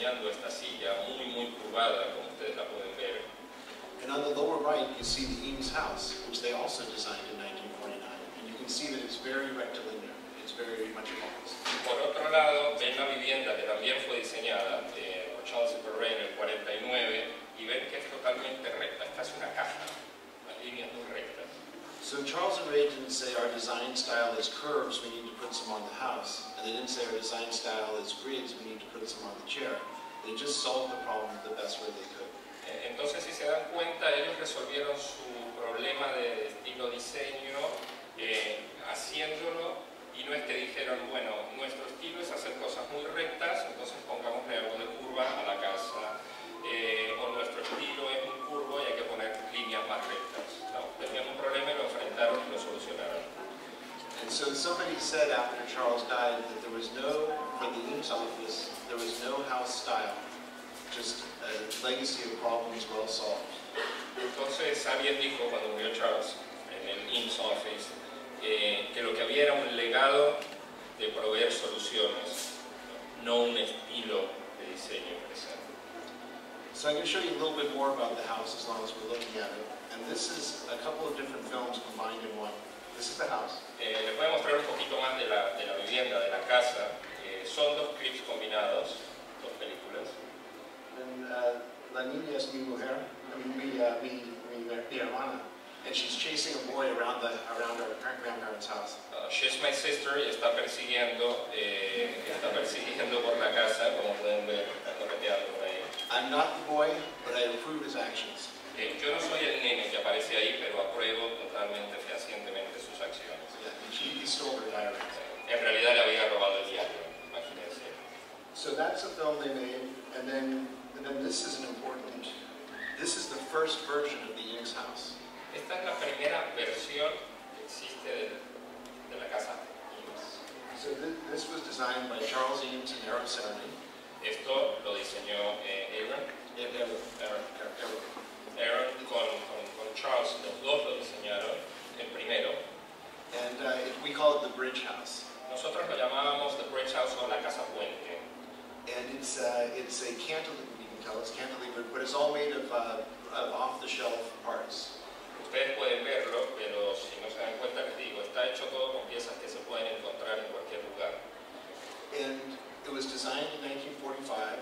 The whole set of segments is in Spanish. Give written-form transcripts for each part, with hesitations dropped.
diseñando esta silla muy curvada, como ustedes la pueden ver. And on the lower right, you see the Eames house, which they also designed in 1949. And you can see that it's very rectilinear. It's very much box. Por otro lado, ven la vivienda que también fue diseñada por Charles Ray en el 49 y ven que es totalmente recta. Esta es una caja, las líneas muy rectas. So Charles and Ray didn't say our design style is curves, we need to put some on the house. And they didn't say our design style is grids, we need to put some on the chair. They just solved the problem the best way they could. Entonces, si se dan cuenta, ellos resolvieron su problema de estilo diseño haciéndolo, y no es que dijeron, bueno, nuestro estilo es hacer cosas muy rectas, entonces pongámosle algo de curva a la casa, o nuestro estilo es muy curvo y hay que poner líneas más rectas. No, tenían un problema y lo enfrentaron y lo solucionaron. And so somebody said after Charles died that there was no, for the Eames office, there was no house style. Just a legacy of problems well solved. Entonces alguien dijo cuando murió Charles en el Eames Office que lo que había era un legado de proveer soluciones, no un estilo de diseño presente. So I'm going to show you a little bit more about the house as long as we're looking at it. And this is a couple of different films combined in one. This is the house. Les voy a mostrar un poquito más de la vivienda, de la casa. Son dos clips combinados, dos películas. La niña es mi mujer, mi hermana, and she's chasing a boy around our grandparents' house. She's my sister y está persiguiendo por la casa, como pueden ver, está correteando por ahí. I'm not the boy, but I approve his actions. Yo no soy el nene que aparece ahí, pero apruebo totalmente, fehacientemente sus acciones. He stole her diary. En realidad le había robado el diario, imagínense. So that's a film they made, and then this is this is the first version of the Eames house. Esta es la primera versión que existe de la casa Eames. So this was designed by Charles Eames and Aaron Cerny. Esto lo diseñó Aaron con Charles, los dos lo diseñaron, el primero. And we call it the Bridge House. Nosotros lo llamábamos the Bridge House o la casa puente. And it's a cantilever. It's cantilevered, but it's all made of off-the-shelf parts. Ustedes pueden verlo, pero si no se dan cuenta les digo, está hecho todo con piezas que se pueden encontrar en cualquier lugar. And it was designed in 1945,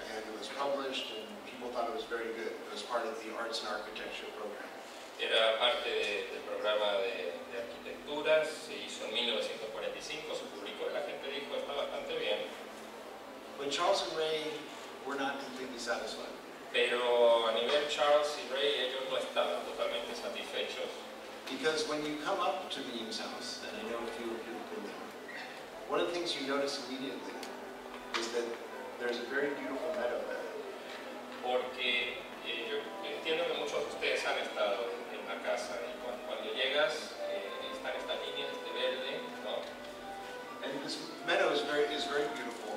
and it was published, and people thought it was very good. It was part of the Arts and Architecture program. Era parte del programa de arquitectura, se hizo en 1945, se publicó y la gente dijo, está bastante bien. But Charles and Ray were not completely satisfied. Pero a nivel Charles y Ray, ellos no estaban totalmente satisfechos. Because when you come up to the Eames house, and I know a few of you have been there, one of the things you notice immediately is that there's a very beautiful meadow there. Porque yo entiendo que muchos de ustedes han estado en la casa y cuando llegas están estas líneas de verde, ¿no? And this meadow is very beautiful.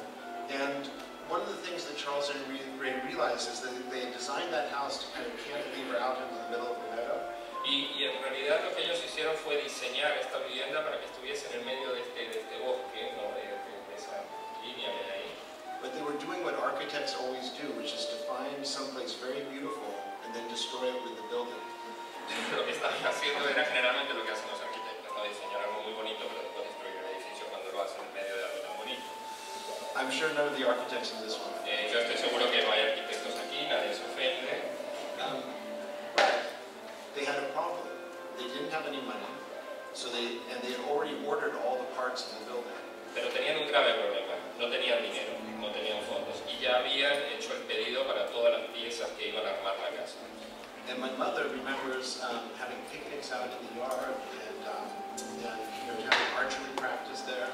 And one of the things that Charles and Ray realized is that they designed that house to kind of cantilever out into the middle of the meadow. Y en realidad lo que ellos hicieron fue diseñar esta vivienda para que estuviese en el medio de este bosque, ¿no? de esa línea que hay ahí. But they were doing what architects always do, which is to find someplace very beautiful and then destroy it with the building. Lo que estaban haciendo era generalmente lo que hacen los arquitectos, ¿no? Diseñar algo muy bonito pero después destruir el edificio cuando lo hacen en medio de algo tan bonito. I'm sure none of the architects in this one. Yo estoy seguro que no hay arquitectos aquí, nadie se ofende. But they had a problem. They didn't have any money, and they had already ordered all the parts of the building. Pero tenían un grave problema, no tenían dinero, no tenían fondos y ya habían hecho el pedido para todas las piezas que iban a armar la casa. And my mother remembers having picnics out in the yard and having archery practice there.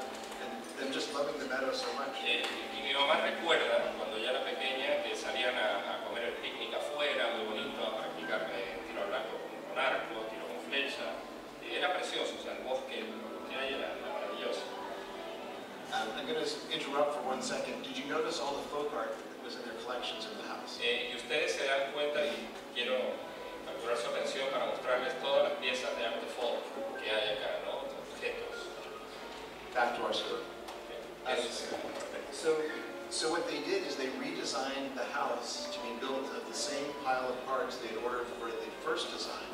And just loving the meadow so much. Y mi mamá recuerda cuando ya era pequeña que salían a comer el picnic afuera, muy bonito, a practicar tiro al blanco con arco, tiro con flecha. Era precioso, o sea, el bosque, lo que hay era maravilloso. I'm going to interrupt for 1 second. Did you notice all the folk art that was in their collections in the house? Y ustedes se dan cuenta, y quiero capturar su atención para mostrarles todas las piezas de arte folk que hay acá, ¿no? Objetos. Back to our story. So what they did is they redesigned pile of parts they had ordered for the first design,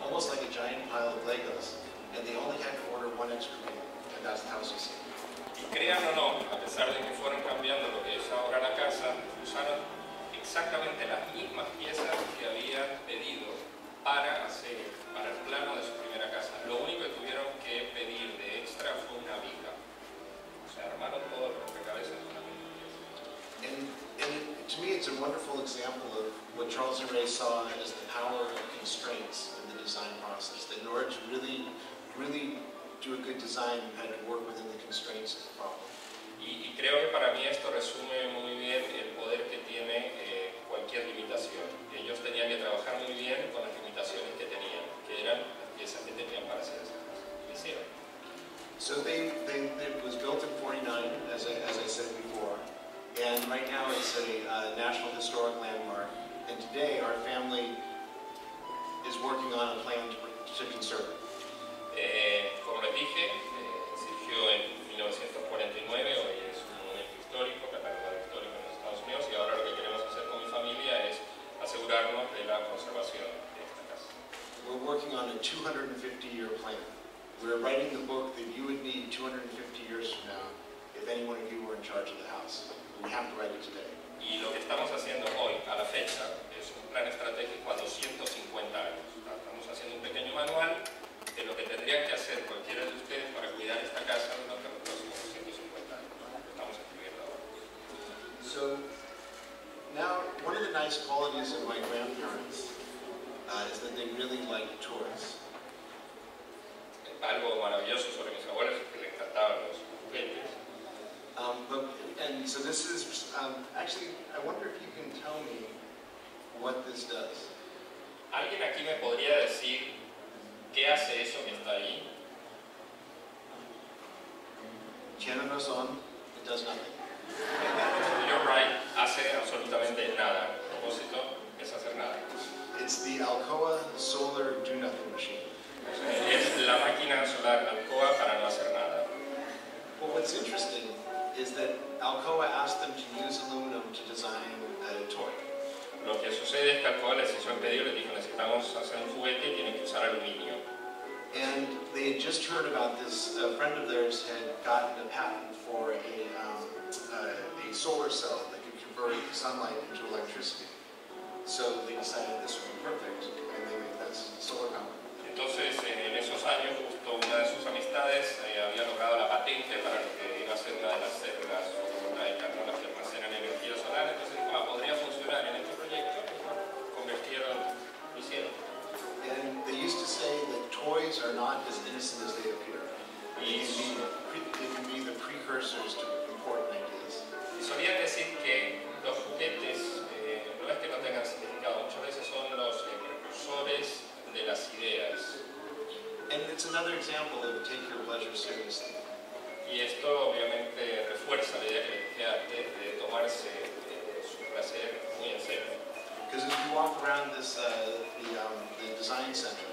almost like a giant pile of Legos, and they only had to order one extra piece, and that's the house was. Y crean o no, a pesar de que fueron cambiando lo que es ahora la casa, usaron exactamente las mismas piezas que habían pedido para el plano de su primera casa. Lo único que tuvieron que pedir de extra fue una viga. O sea, armaron todo el rompecabezas con la misma pieza. To me, it's a wonderful example of what Charles and Ray saw as the power of constraints in the design process. That in order to really do a good design, you had to work within the constraints of the problem. Y creo que para mí esto resume muy bien el poder que tiene cualquier limitación. Ellos tenían que trabajar muy bien con las limitaciones que tenían, que eran las piezas que tenían para hacer esa casa. Lo hicieron. So it was built in '49, as I said before, and right now it's a National Historic Landmark. And today our family is working on a plan to conserve it. Como les dije, surgió en 1949, hoy es un monumento histórico, catalogado histórico en los Estados Unidos, y ahora lo que queremos hacer con mi familia es asegurarnos de la conservación de esta casa. We're working on a 250-year plan. We're writing the book that you would need 250 years from now if any one of you were in charge of the house. We have to write it today. Y lo que estamos haciendo hoy, a la fecha, es un plan estratégico a 250 años. Estamos haciendo un pequeño manual de lo que tendrían que hacer cualquiera de ustedes para cuidar esta casa durante los próximos 250 años. Lo estamos escribiendo ahora. So, now, one of the nice qualities of my grandparents is that they really liked toys. Algo maravilloso sobre mis abuelos es que les encantaban los juguetes. And so this is, actually, I wonder if you can tell me what this does. ¿Alguien aquí me podría decir qué hace eso que está ahí? Tiene razón, it does nothing. You're right, hace absolutamente nada. El propósito es hacer nada. It's the Alcoa Solar Do Nothing machine. Es la máquina solar Alcoa para no hacer nada. Well, what's interesting is that Alcoa asked them to use aluminum to design a toy. Lo que sucede es que Alcoa les hizo el pedido, les dijo necesitamos hacer un juguete y tienen que usar aluminio. And they had just heard about this. A friend of theirs had gotten a patent for a solar cell that could convert sunlight into electricity. So they decided this would be perfect, and they made this solar panel. Entonces, en esos años, justo una de sus amistades había logrado la patente para lo que iba a ser una de las células fotovoltaicas, ¿no? Las que almacenan energía solar. Entonces dijo, podría funcionar en este proyecto. Lo hicieron. And they used to say that toys are not as innocent as they appear. They can be the precursors to important ideas. Y solían decir que los juguetes no es que no tengan significado, muchas veces son los precursores de las ideas. And it's another example of take your pleasure seriously. Y esto obviamente refuerza la idea que les dije antes de tomarse su placer muy en serio. Because as you walk around this, the design center,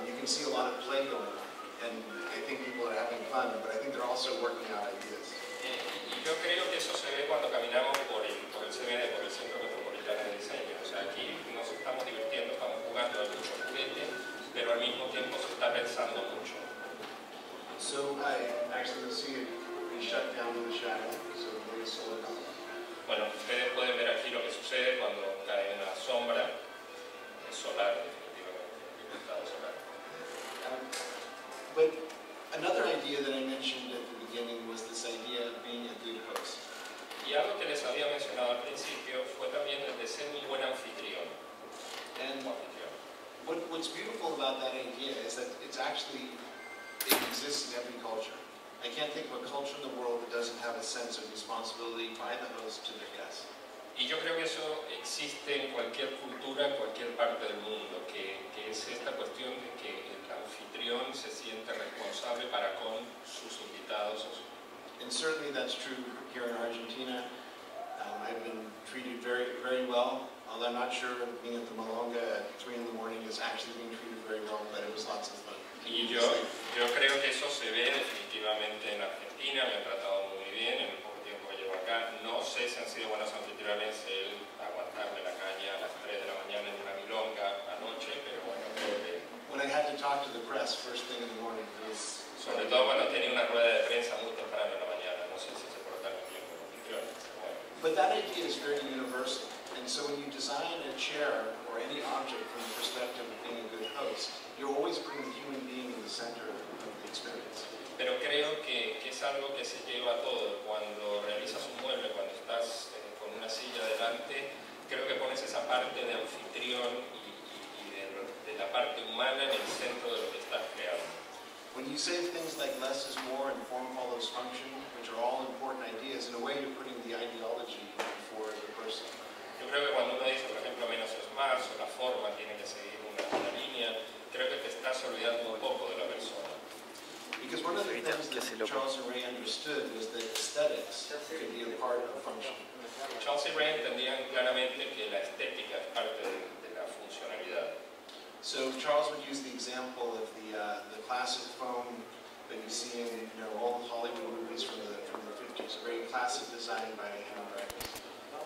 you can see a lot of play going on. And I think people are having fun, but I think they're also working out ideas. Y yo creo que eso se ve cuando caminamos por el CMD, por el Centro Metropolitano de Diseño. O sea, aquí nos estamos divirtiendo, estamos jugando a muchos juguetes, pero al mismo tiempo se está pensando mucho. So I actually see it be shut down in the shadow, so there is solar power. Bueno, ustedes pueden ver aquí lo que sucede cuando cae una sombra. Es solar, definitivamente, el estado solar. But another idea that I mentioned at the beginning was this idea of being a good host. Y algo que les había mencionado al principio fue también el de ser un buen anfitrión. And what's beautiful about that idea is that it exists in every culture. I can't think of a culture in the world that doesn't have a sense of responsibility by the host to their guests. Y yo creo que eso existe en cualquier cultura, en cualquier parte del mundo, que es esta cuestión de que el anfitrión se siente responsable para con sus invitados. And certainly that's true here in Argentina. I've been treated very, very well, although I'm not sure being at the Malonga at 3 in the morning is actually being treated very well, but it was lots of fun. Y yo creo que eso se ve definitivamente en Argentina, me han tratado muy bien en el poco tiempo que llevo acá. No sé si han sido buenos anfitriones el aguantarme la caña a las 3 de la mañana that idea is very universal. And so when you design a chair or any object from the perspective of being a good host, you're always putting the human being in the center of the experience. Pero creo que es algo que se lleva a todo. Cuando realizas un mueble, cuando estás con una silla delante, creo que pones esa parte de anfitrión y de la parte humana en el centro de lo que estás creando. When you say things like less is more and form follows function, which are all important ideas, in a way you're putting the ideology before the person. Yo creo que cuando uno dice, por ejemplo, menos es más, o la forma tiene que seguir una línea, creo que te estás olvidando un poco de la persona. Because one of the things that Charles and Ray understood was that aesthetics could be a part of function. Charles y Ray entendían claramente que la estética es parte de la funcionalidad. So Charles would use the example of the classic phone that you see in all the Hollywood movies from the 50s, a very classic design by Henry Dreyfuss.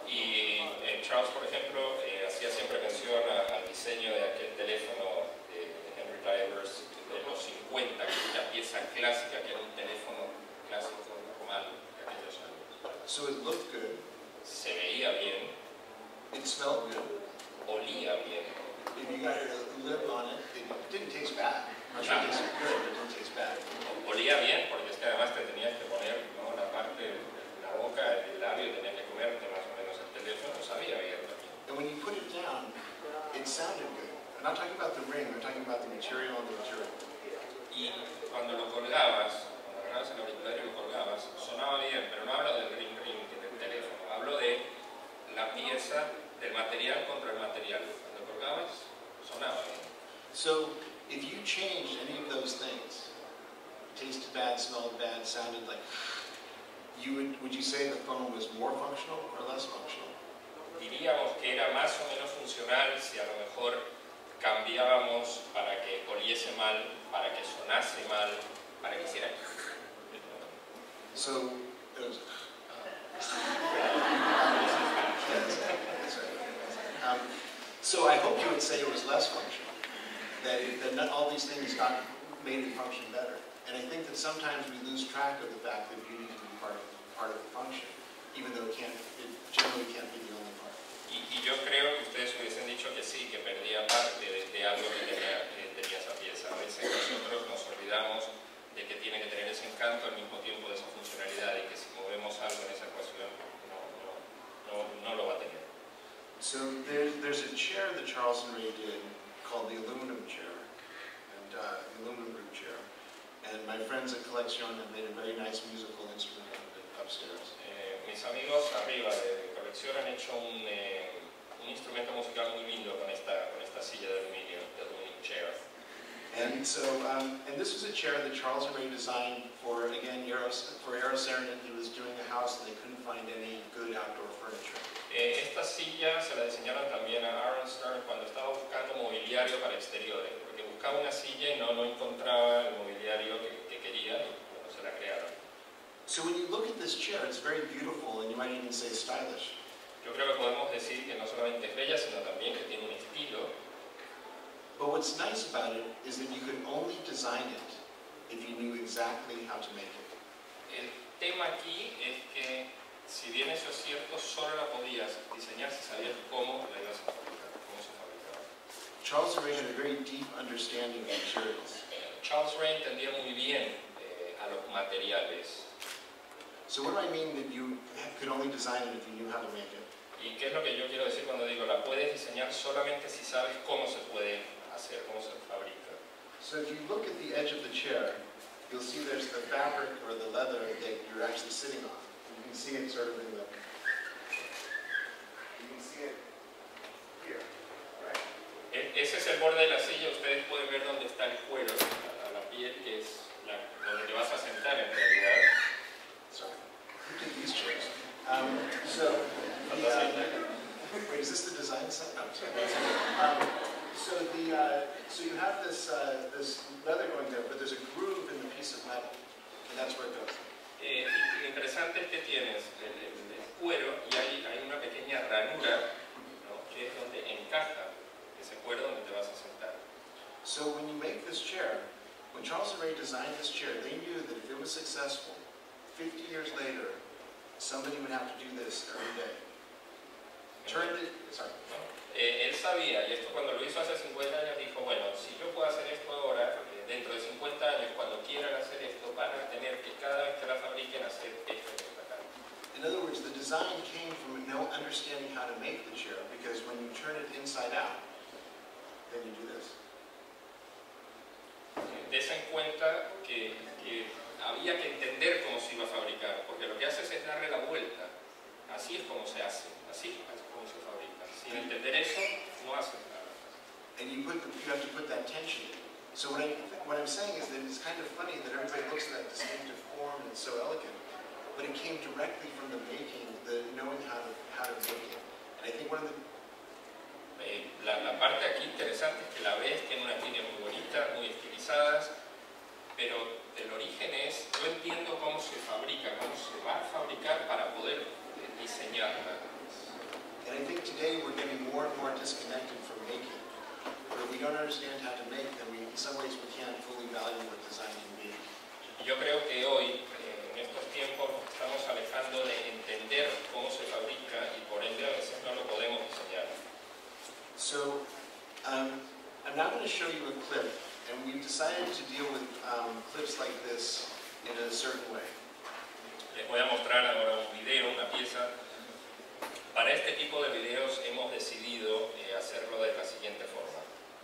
Y Charles, por ejemplo, hacía siempre mención al diseño de aquel teléfono de Henry Dreyfuss de los 50, que es una pieza clásica, que era un teléfono clásico normal de aquellos años. So it looked good. Se veía bien. It smelled good. Olía bien. If you got a lid on it, it didn't taste bad. I'm sure it tasted good, but it didn't taste bad. Olía bien, porque es que además te tenías que poner, ¿no?, la parte de la boca, el labio, tenías que comerte más o menos el teléfono, sabía bien también. And when you put it down, it sounded good. I'm not talking about the ring, I'm talking about the material and the material. Y cuando lo colgabas, cuando agarrabas el auricular y lo colgabas, sonaba bien, pero no hablo del ring del teléfono, hablo de la pieza, del material contra el material. Cuando colgabas, sonaba bien. So, if you changed any of those things, tasted bad, smelled bad, sounded like, would you say the phone was more functional or less functional? Diríamos que era más o menos funcional si a lo mejor cambiábamos para que oliese mal, para que sonase mal, para que hiciera... So, it was... So I hope you would say it was less functional, that not all these things made it function better. And I think that sometimes we lose track of the fact that beauty can be part of the function, even though it generally can't be the only part. Y yo creo que ustedes hubiesen dicho que sí, que perdía parte de algo que tenía esa pieza. A veces nosotros nos olvidamos de que tiene que tener ese encanto al mismo tiempo de esa funcionalidad y que si movemos algo en esa ecuación no lo va a tener. So there's a chair that Charles and Ray did called the aluminum chair, and the aluminum group chair. And my friends at Colección have made a very nice musical instrument out of it upstairs. Mis amigos arriba de Colección han hecho un instrumento musical muy lindo con esta silla de aluminio, the aluminum chair. And so, and this was a chair that Charles and Ray designed for, again, for Eero Saarinen, who was doing a house and they couldn't find any good outdoor furniture. Esta silla se la diseñaron también a Aaron Stern cuando estaba buscando mobiliario para exteriores, porque buscaba una silla y no encontraba el mobiliario que quería y bueno, se la crearon. So when you look at this chair, it's very beautiful and you might even say stylish. Yo creo que podemos decir que no solamente es bella, sino también que tiene un estilo. But what's nice about it is that you could only design it if you knew exactly how to make it. El tema aquí es que, si bien eso es cierto, solo la podías diseñar si sabías cómo la ibas a fabricar, cómo se fabricaba. Charles Ray had a very deep understanding of materials. Charles Ray entendía muy bien a los materiales. So what do I mean that you could only design it if you knew how to make it? ¿Y qué es lo que yo quiero decir cuando digo la puedes diseñar solamente si sabes cómo se puede hacer, cómo se fabrica? So if you look at the edge of the chair, you'll see there's the fabric or the leather that you're actually sitting on. You can see it sort of in the... You can see it here, right? Ese es el borde de la silla, ustedes pueden ver dónde está el cuero, la piel, que es donde te vas a sentar en realidad. Sorry, who did these chairs? Wait, is this the design set? No, so you have this leather going there, but there's a groove in the piece of metal, and that's where it goes. Lo interesante es que tienes el cuero y hay una pequeña ranura, ¿no?, que es donde encaja ese cuero donde te vas a sentar. So when you make this chair, when Charles and Ray designed this chair, they knew that if it was successful, 50 years later, somebody would have to do this every day. sabía, y esto cuando lo hizo hace 50 años, dijo, bueno, si yo puedo hacer esto ahora, dentro de 50 años, cuando quieran hacer esto, van a tener que cada vez que la fabriquen hacer esto que está acá. In other words, the design came from no understanding how to make the chair, because when you turn it inside out, then you do this. Des en cuenta que había que entender cómo se iba a fabricar, porque lo que haces es darle la vuelta. Así es como se hace, así es como se fabrica. Sin entender eso, no haces nada. And you have to put that tension in. So what I'm saying is that it's kind of funny that everybody looks at that distinctive form and it's so elegant, but it came directly from the making, the knowing how to make it. And I think one of the la parte aquí interesante es que la ves, tiene unas líneas muy bonitas, muy estilizadas, pero el origen es, yo entiendo cómo se fabrica, cómo se va a fabricar para poder diseñarla. And I think today we're getting more and more disconnected from making. But if we don't understand how to make, then in some ways we can't fully value what design can be. Yo creo que hoy, en estos tiempos, nos estamos alejando de entender cómo se fabrica y por ende a veces no lo podemos diseñar. So, I'm now going to show you a clip, and we've decided to deal with clips like this in a certain way. Les voy a mostrar ahora un video, una pieza. Para este tipo de videos hemos decidido hacerlo de la siguiente forma.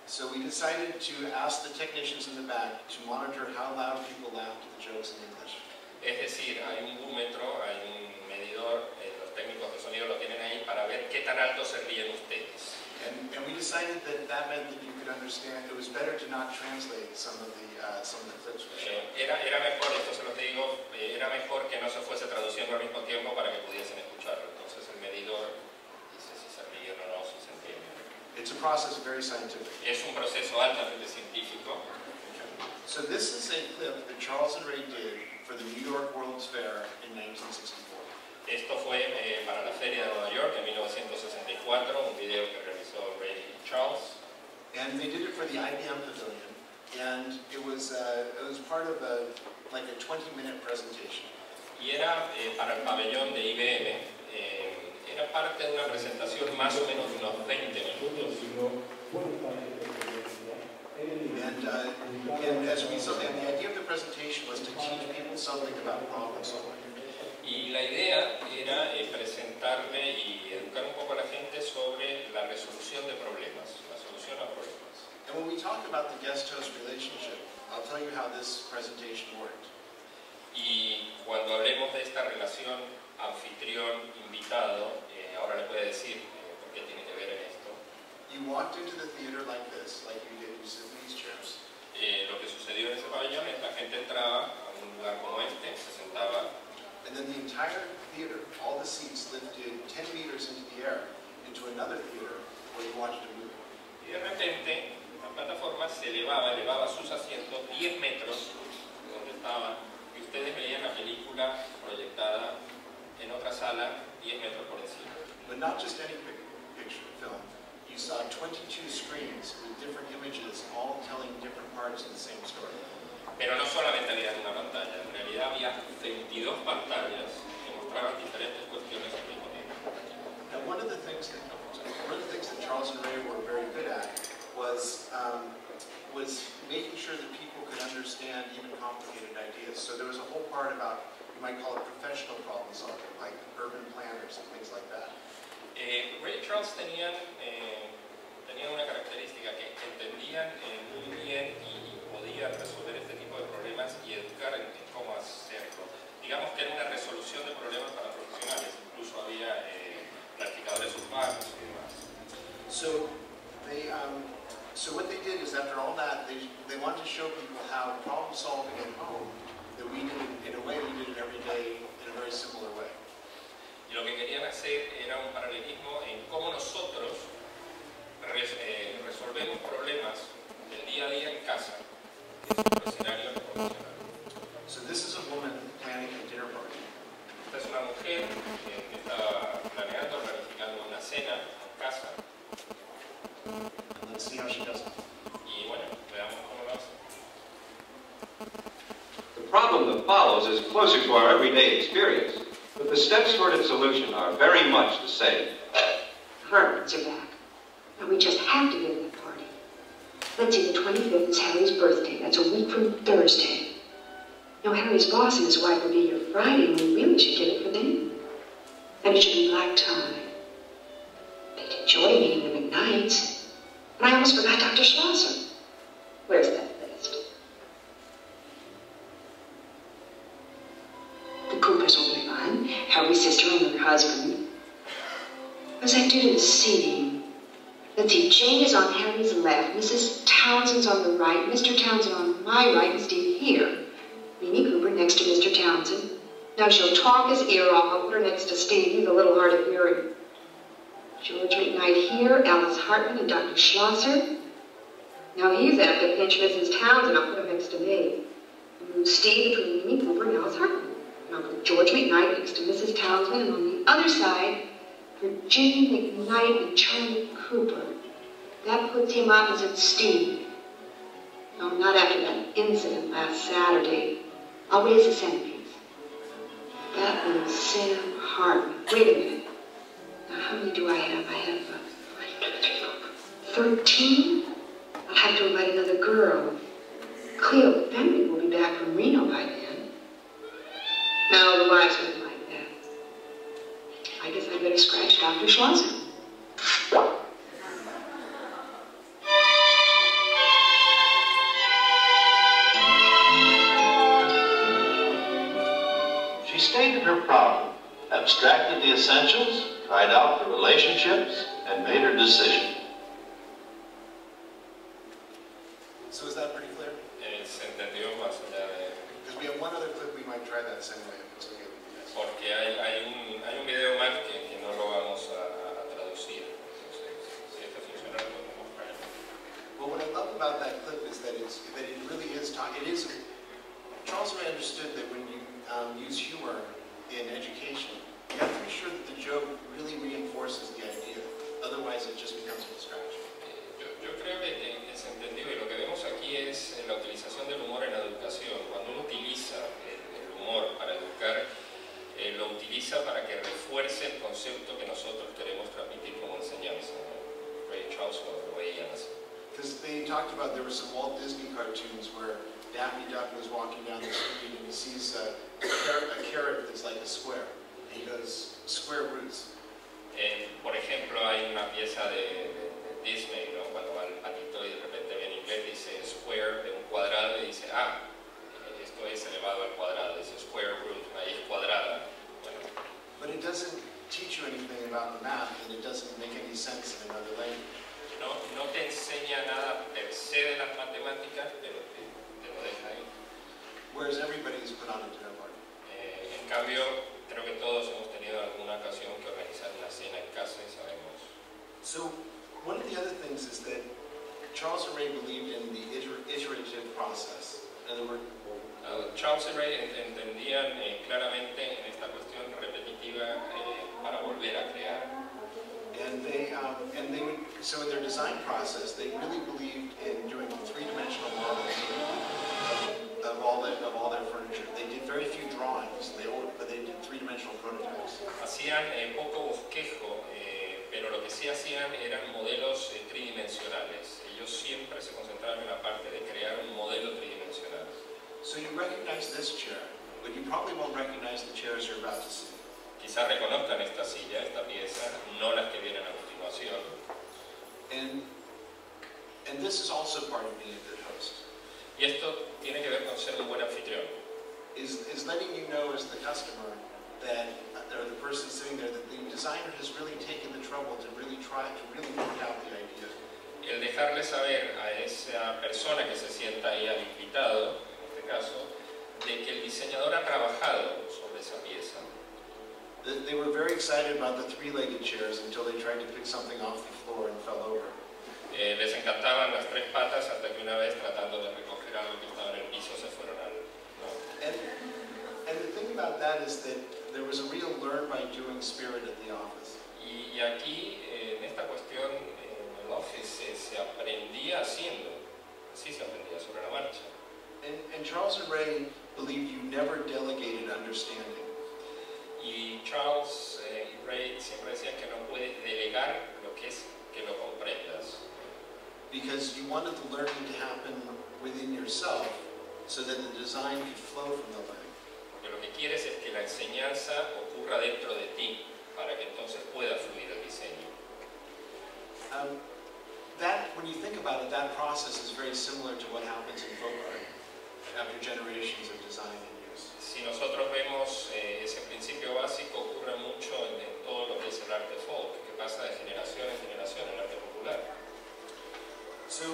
So we decided to ask the technicians in the back to monitor how loud people laughed at the jokes in English. Es decir, hay un búmetro, hay un medidor, los técnicos de sonido lo tienen ahí para ver qué tan alto se ríen ustedes. And we decided that meant that you could understand. It was better to not translate some of the clips we showed. Era mejor, esto se los digo, era mejor que no se fuese traduciendo al mismo tiempo para que pudiesen escucharlo. Entonces el medidor dice si se ríen o no, si se entiende. It's a process very scientific. Es un proceso altamente científico. So this is a clip that Charles and Ray did for the New York World's Fair in 1964. Esto fue para la Feria de Nueva York en 1964, un video que realizó Ray y Charles. And they did it for the IBM Pavilion, and it was part of like a 20-minute presentation. Y era para el pabellón de IBM, era parte de una presentación más o menos de unos 20 minutos. And as a result, and the idea of the presentation was to teach people something about problem solving. Y la idea era presentarle y educar un poco a la gente sobre la resolución de problemas, la solución a problemas. And when we talk about the guest-host relationship, I'll tell you how this presentation worked. Y cuando hablemos de esta relación anfitrión-invitado, ahora les voy a decir por qué tiene que ver en esto. You walked into the theater like this, like you did, you sit in these chairs. Lo que sucedió en ese pabellón es que la gente entraba a un lugar como este, se sentaba. And then the entire theater, all the seats lifted 10 meters into the air into another theater where you watched a movie. Y de repente, la plataforma se elevaba sus asientos 10 metros de donde estaban, y ustedes veían la película proyectada en otra sala 10 metros por encima. But not just any picture, film. You saw 22 screens with different images, all telling different parts of the same story. Pero no solamente había una pantalla, en realidad había 22 pantallas que mostraban diferentes cuestiones al mismo tiempo. Now, one of the things that Charles and Ray were very good at was making sure that people could understand even complicated ideas. So there was a whole part about, you might call it professional problem solving, like urban planners and things like that. Ray y Charles tenían una característica que entendían muy bien y podían resolver este tipo de problemas y educar en cómo hacerlo. Digamos que era una resolución de problemas para profesionales, incluso había practicadores urbanos y demás. So what they did is, after all that, they wanted to show people how problem solving at home, that we did it in a way we did it every day in a very similar way. Y lo que querían hacer era un paralelismo en cómo nosotros resolvemos problemas del día a día en casa, en nuestro escenario profesional. So this is a woman planning a dinner party. Esta es una mujer que estaba planificando una cena en casa. And let's see how she does it. Y bueno, veamos cómo lo hace. The problem that follows is closer to our everyday experience, but the steps toward its solution are very much the same. Hurts your back. Now, we just have to go to that party. Let's see, the 25th is Harry's birthday. That's a week from Thursday. Now, Harry's boss and his wife will be here Friday, and we really should get it for them. And it should be black tie. They'd enjoy meeting the McKnights. And I almost forgot Dr. Schlosser. Where's that list? The Coopers will be fine. Harry's sister and her husband. What's that do to the seating? Let's see, Jane is on Harry's left, Mrs. Townsend's on the right, Mr. Townsend on my right, and Steve here. Mimi Cooper next to Mr. Townsend. Now she'll talk his ear off. I'll put her next to Steve. He's a little hard of hearing. George McKnight here, Alice Hartman and Dr. Schlosser. Now he's apt to pinch Mrs. Townsend. I'll put him next to me. I'll move Steve between Mimi Cooper and Alice Hartman. And I'll put George McKnight next to Mrs. Townsend, and on the other side, Virginia McKnight and Charlie Cooper. That puts him opposite Steve. No, not after that incident last Saturday. I'll raise the centerpiece. That was Sam Hartman. Wait a minute. Now, how many do I have? I have 13? I'll have to invite another girl. Cleo Fenwick will be back from Reno by then. Now, the wives wouldn't like that. I guess I better scratch Dr. Schlosser. She stated her problem, abstracted the essentials, tried out the relationships, and made her decision. So is that pretty clear? Se entendió más allá de... Because we have one other clip, we might try that same way. If it's okay with you guys. Porque hay un video más que no lo vamos a traducir. Entonces, si esto funciona, lo podemos traer. Well, what I love about that clip is that it really is talking. It is. Charles Ray understood that when you use humor in education, you have to be sure that the joke really reinforces the idea. Otherwise, it just becomes a distraction. Yo creo que se entendió, y lo que vemos aquí es la utilización del humor en la educación. Cuando uno utiliza el humor para educar, lo utiliza para que refuerce el concepto que nosotros queremos transmitir como enseñanza. Ray Charles lo veían así. Because they talked about there were some Walt Disney cartoons where Daffy Duck was walking down the street and he sees a carrot that's like a square. And he goes, square roots. Por ejemplo, hay una pieza de Disney, ¿no? Cuando va el patito y de repente ve en inglés dice square de un cuadrado y dice, esto es elevado al cuadrado, dice square root, raíz cuadrada. Bueno. But it doesn't teach you anything about the math, and it doesn't make any sense in another language. No te enseña nada per se de las matemáticas, pero te lo deja ahí. Whereas everybody's put on a dinner party. En cambio, creo que todos hemos tenido alguna ocasión que organizar una cena en casa y sabemos. So, one of the other things is that Charles Ray believed in the iterative process. In other words, Charles y Ray entendían claramente en esta cuestión repetitiva para volver a crear. And they would, so in their design process, they really believed in doing three-dimensional models of all their furniture. They did very few drawings, but they did three-dimensional prototypes. Hacían poco bosquejo, pero lo que sí hacían eran modelos tridimensionales. Ellos siempre se concentraban en la parte de crear un modelo tridimensional. So you recognize this chair, but you probably won't recognize the chairs you're about to see. Quizás reconozcan esta silla, esta pieza, no las que vienen a continuación. And this is also part of being a good host. Y esto tiene que ver con ser un buen anfitrión. Is letting you know as the customer that, or the person sitting there, that the designer has really taken the trouble to really try to really work out the idea. El dejarle saber a esa persona que se sienta ahí al invitado, en este caso, de que el diseñador ha trabajado sobre esa pieza. They were very excited about the three-legged chairs until they tried to pick something off the floor and fell over. Les encantaban las tres patas hasta que una vez tratando de recoger algo que estaba en el piso se fueron al... ¿no? And the thing about that is that there was a real learn by doing spirit at the office. Y aquí, en esta cuestión, en el office se aprendía haciendo, así se aprendía sobre la marcha. And Charles and Ray believed you never delegated understanding. Y Charles y Ray siempre decían que no puedes delegar lo que es que lo comprenda. because you wanted the learning to happen within yourself so that the design could flow from the learning. Porque lo que quieres es que la enseñanza ocurra dentro de ti, para que entonces pueda fluir el diseño. When you think about it, that process is very similar to what happens in folk art after generations of design and use. Si nosotros vemos ese principio básico, ocurre mucho en todo lo que es el arte folk, que pasa de generación en generación en el arte popular. So,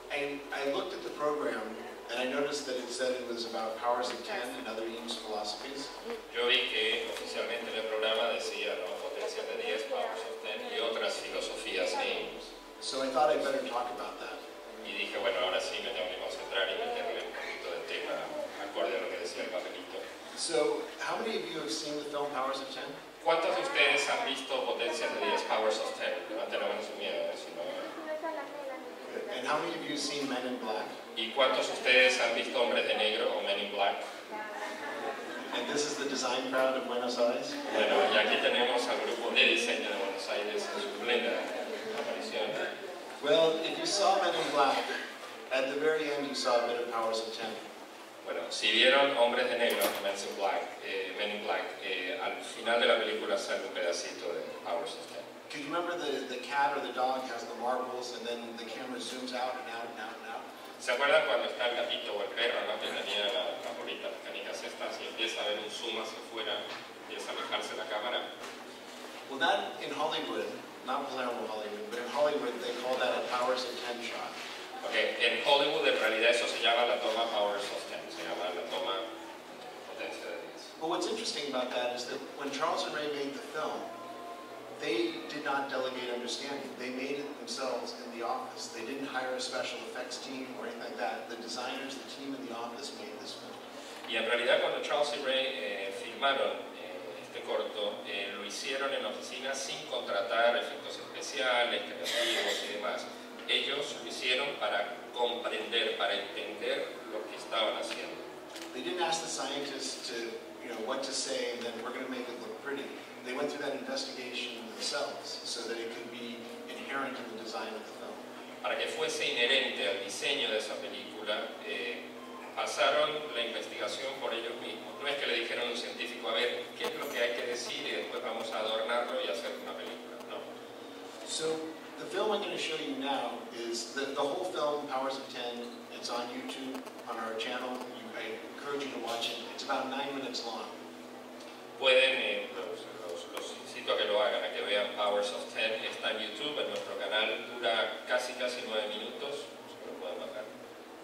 I looked at the program and I noticed that it said it was about powers of 10 and other eames philosophies. Yo vi que oficialmente en el programa decía, ¿no?, potencias de 10, powers of 10 y otras filosofías eames. So I thought I'd better talk about that. Y dije, bueno, ahora sí me tengo que concentrar y meterle un poquito de tema acorde a lo que decía el papelito. So, how many of you have seen the film Powers of 10? ¿Cuántos de ustedes han visto potencias de 10, powers of 10? Levanten la mano sin miedo, si no... And how many of you have seen Men in Black? ¿Y cuántos de ustedes han visto Hombres de Negro o Men in Black? And this is the design crowd of Buenos Aires. Bueno, y aquí tenemos al grupo de diseño de Buenos Aires en su plena aparición. Well, if you saw Men in Black, at the very end you saw a bit of Powers of 10. Bueno, si vieron Hombres de Negro, Men in Black, al final de la película sale un pedacito de Powers of 10. Can you remember the cat or the dog has the marbles and then the camera zooms out and out and out and out? ¿Se acuerdan cuando está el gatito o el perro, ¿no?, que tenía las bolitas mecánicas estas y empieza a ver un zoom hacia afuera, empieza a alejarse la cámara? Well, that in Hollywood, not Palermo, Hollywood, but in Hollywood they call that a Powers of 10 shot. Okay. En Hollywood en realidad eso se llama la toma Powers of 10, se llama la toma potencia de 10. But what's interesting about that is that when Charles and Ray made the film, they did not delegate understanding. They made it themselves in the office. They didn't hire a special effects team or anything like that. The designers, the team in the office made this film. Y en realidad cuando Charles y Ray filmaron este corto, lo hicieron en la oficina sin contratar efectos especiales, creativos y demás. Ellos lo hicieron para comprender, para entender lo que estaban haciendo. They didn't ask the scientists to, what to say and then we're going to make it look pretty. They went through that investigation themselves so that it could be inherent in the design of the film. Para que fuese inherente al diseño de esa película, pasaron la investigación por ellos mismos. No es que le dijeron a un científico, a ver, qué es lo que hay que decir y después vamos a adornarlo y hacer una película. No. So, the film I'm going to show you now is the whole film, Powers of 10. It's on YouTube, on our channel. I encourage you to watch it. It's about 9 minutes long. Pueden, los incito a que lo hagan, a que vean Powers of 10. Está en YouTube, en nuestro canal. Dura casi 9 minutos. Se lo pueden bajar.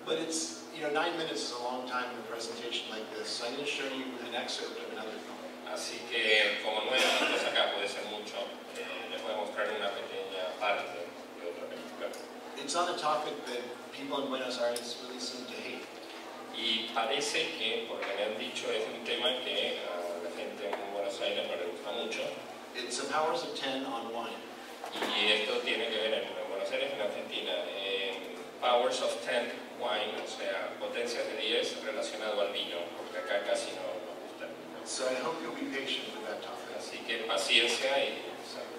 But it's, 9 minutes is a long time in a presentation like this. So I'm going to show you an excerpt of another film. Así que, como 9 minutos acá puede ser mucho, les voy a mostrar una pequeña parte de otra película. It's on a topic that people in Buenos Aires really seem to hate. Y parece que, porque me han dicho, es un tema que a la gente en Buenos Aires no le gusta mucho. It's a Powers of 10 on wine. Y esto tiene que ver en Buenos Aires, en Argentina, en Powers of 10 wine, o sea, potencias de 10 relacionado al vino, porque acá casi no nos gusta el vino. So I hope you'll be patient with that topic. Así que paciencia y salud.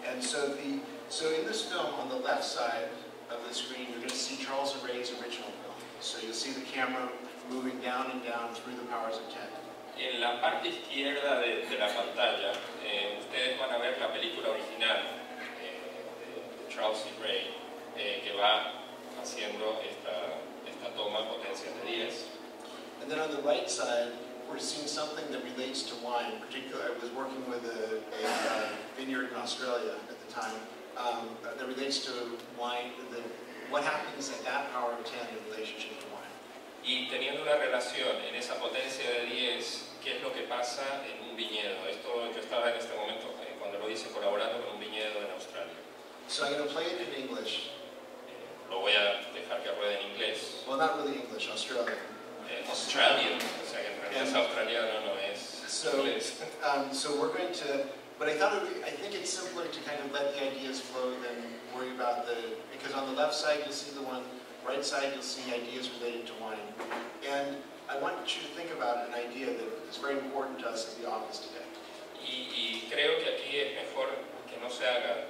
And so in this film, on the left side of the screen, you're going to see Charles and Ray's original film. So you'll see the camera moving down and down through the Powers of 10. En la parte izquierda de la pantalla, ustedes van a ver la película original de Charles y Ray, que va haciendo esta toma potencias de 10. And then on the right side, we're seeing something that relates to wine. Particularly, I was working with a vineyard in Australia at the time that relates to wine. What happens at that power of 10 in relationship to wine? Y teniendo una relación en esa potencia de 10, ¿qué es lo que pasa en un viñedo? Esto yo estaba en este momento, cuando lo hice, colaborando con un viñedo en Australia. So I'm going to play it in English. Lo voy a dejar que ruede en inglés. Well, not really English, Australian. Australian, o sea que en realidad es australiano, no es inglés. So we're going to, but I think it's simpler to kind of let the ideas flow than worry about because on the left side you'll see the one, right side you'll see ideas related to wine. And I want you to think about an idea that is very important to us at the office today. Y creo que aquí es mejor que no se haga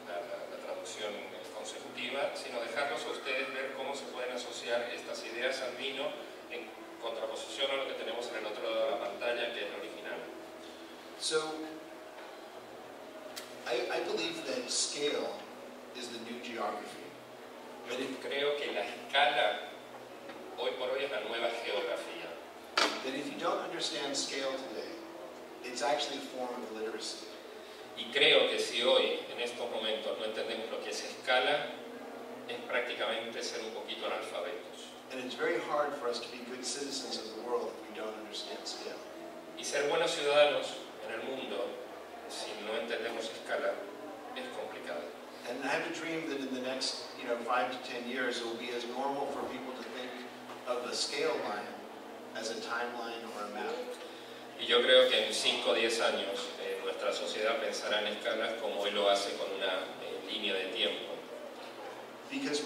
la traducción consecutiva oposición a lo que tenemos en el otro lado de la pantalla, que es la original. So, I believe that scale is the new geography. Yo creo que la escala hoy por hoy es la nueva geografía. That if you don't understand scale today, it's actually a form of illiteracy. Y creo que si hoy, en estos momentos, no entendemos lo que es escala, es prácticamente ser un poquito analfabetos. And it's very hard for us to be good citizens of the world if we don't understand scale. Y ser buenos ciudadanos en el mundo, si no entendemos escala, es complicado. And I have a dream that in the next 5 to 10 years it will be as normal for people to think of a scale line as a timeline or a map. Y yo creo que en 5 o 10 años nuestra sociedad pensará en escalas como hoy lo hace con una línea de tiempo. Because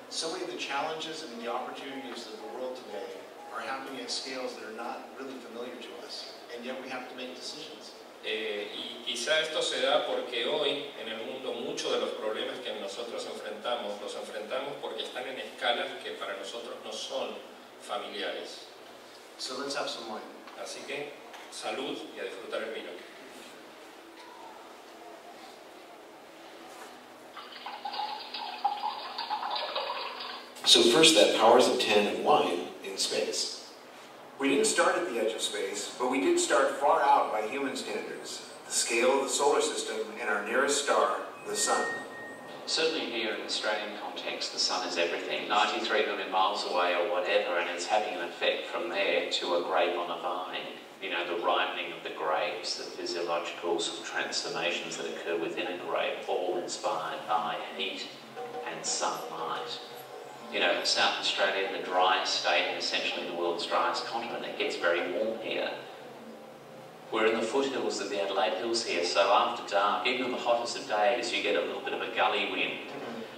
so many of the challenges and the opportunities of the world today are happening at scales that are not really familiar to us, and yet we have to make decisions. Y quizá esto se da porque hoy en el mundo muchos de los problemas que nosotros enfrentamos, los enfrentamos porque están en escalas que para nosotros no son familiares. So let's have some wine. Así que salud y a disfrutar el vino. So first, that powers of 10 and wine in space. We didn't start at the edge of space, but we did start far out by human standards, the scale of the solar system and our nearest star, the sun. Certainly here in the Australian context, the sun is everything, 93 million miles away or whatever, and it's having an effect from there to a grape on a vine. You know, the ripening of the grapes, the physiological sort of transformations that occur within a grape, all inspired by heat and sunlight. You know, South Australia, the driest state and essentially the world's driest continent, it gets very warm here. We're in the foothills of the Adelaide Hills here, so after dark, even on the hottest of days, you get a little bit of a gully wind,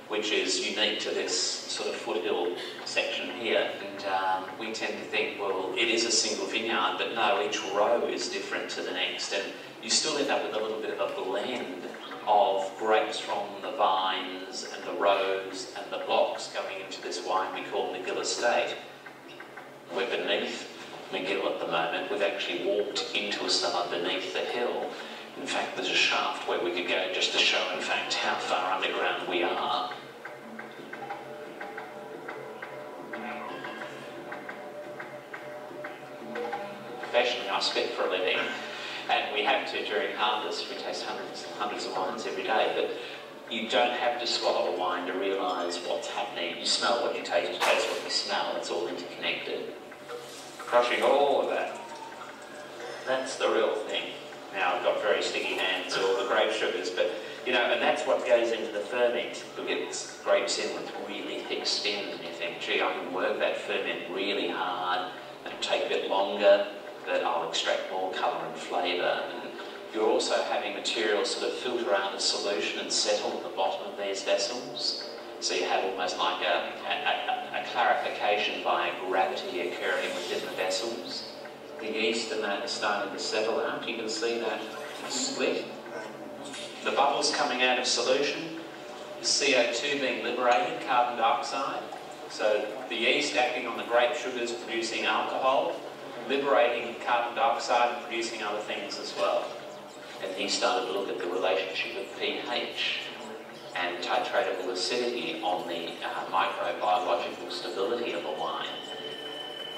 which is unique to this sort of foothill section here. And we tend to think, well, it is a single vineyard, but no, each row is different to the next, and you still end up with a little bit of a blend of grapes from the vines and the rows and the blocks going into this wine we call McGill Estate. We're beneath McGill at the moment. We've actually walked into a cellar beneath the hill. In fact, there's a shaft where we could go just to show, in fact, how far underground we are. Professionally, I spit for a living. And we have to during harvest. We taste hundreds and hundreds of wines every day, but you don't have to swallow a wine to realise what's happening. You smell what you taste what you smell. It's all interconnected. Crushing all of that. That's the real thing. Now I've got very sticky hands with all the grape sugars, but you know, and that's what goes into the ferment. You'll get grapes in with really thick skins, and you think, gee, I can work that ferment really hard, and it'll take a bit longer, but I'll extract more colour and flavour. And you're also having materials sort of filter out of solution and settle at the bottom of these vessels. So you have almost like a clarification by gravity occurring within the vessels. The yeast and that is starting to settle out. You can see that split. The bubbles coming out of solution, CO2 being liberated, carbon dioxide. So the yeast acting on the grape sugars producing alcohol, liberating carbon dioxide and producing other things as well. And he started to look at the relationship of pH and titratable acidity on the microbiological stability of a wine.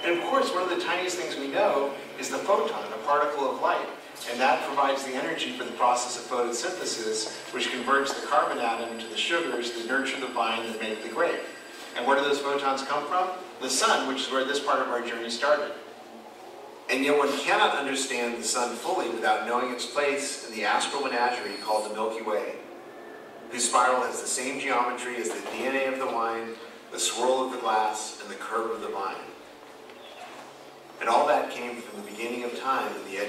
And of course, one of the tiniest things we know is the photon, a particle of light. And that provides the energy for the process of photosynthesis, which converts the carbon atom into the sugars that nurture the vine and make the grape. And where do those photons come from? The sun, which is where this part of our journey started. And yet one cannot understand the sun fully without knowing its place in the astral menagerie called the Milky Way, whose spiral has the same geometry as the DNA of the wine, the swirl of the glass, and the curve of the vine. And all that came from the beginning of time in the edge